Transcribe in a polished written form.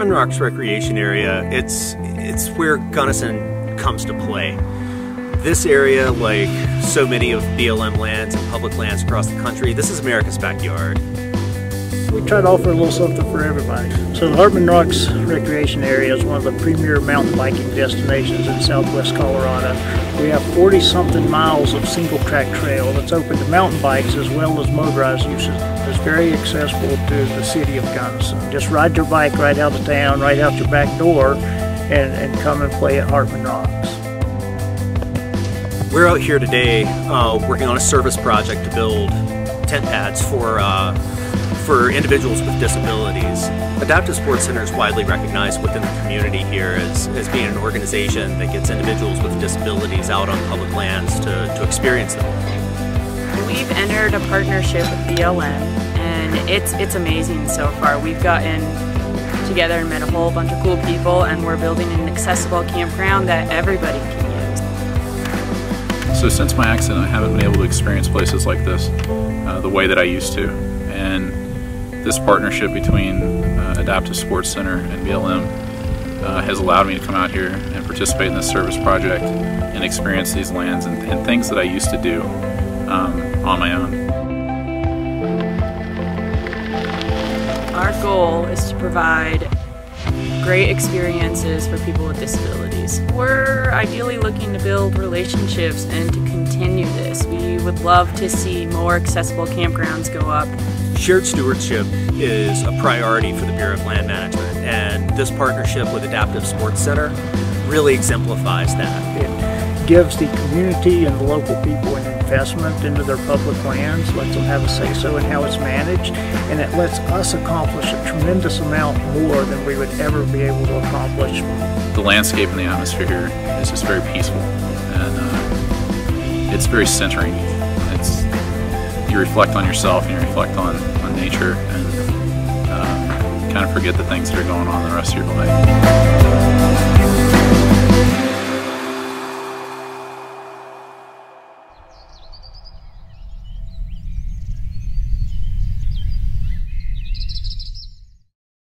Hartman Rocks Recreation Area, it's where Gunnison comes to play. This area, like so many of BLM lands and public lands across the country, this is America's backyard. We try to offer a little something for everybody. So the Hartman Rocks Recreation Area is one of the premier mountain biking destinations in southwest Colorado. We have 40-something miles of single-track trail that's open to mountain bikes as well as motorized uses. It's very accessible to the city of Gunnison. Just ride your bike right out of town, right out your back door, and come and play at Hartman Rocks. We're out here today working on a service project to build tent pads for individuals with disabilities. Adaptive Sports Center is widely recognized within the community here as being an organization that gets individuals with disabilities out on public lands to experience them. We've entered a partnership with BLM, and it's amazing so far. We've gotten together and met a whole bunch of cool people, and we're building an accessible campground that everybody can use. So since my accident, I haven't been able to experience places like this the way that I used to. And this partnership between Adaptive Sports Center and BLM has allowed me to come out here and participate in this service project and experience these lands and things that I used to do on my own. Our goal is to provide great experiences for people with disabilities. We're ideally looking to build relationships and to continue this. We would love to see more accessible campgrounds go up. Shared stewardship is a priority for the Bureau of Land Management, and this partnership with Adaptive Sports Center really exemplifies that. It gives the community and the local people an investment into their public lands, lets them have a say-so in how it's managed, and it lets us accomplish a tremendous amount more than we would ever be able to accomplish. The landscape and the atmosphere here is just very peaceful, and it's very centering. You reflect on yourself and you reflect on nature, and kind of forget the things that are going on in the rest of your life.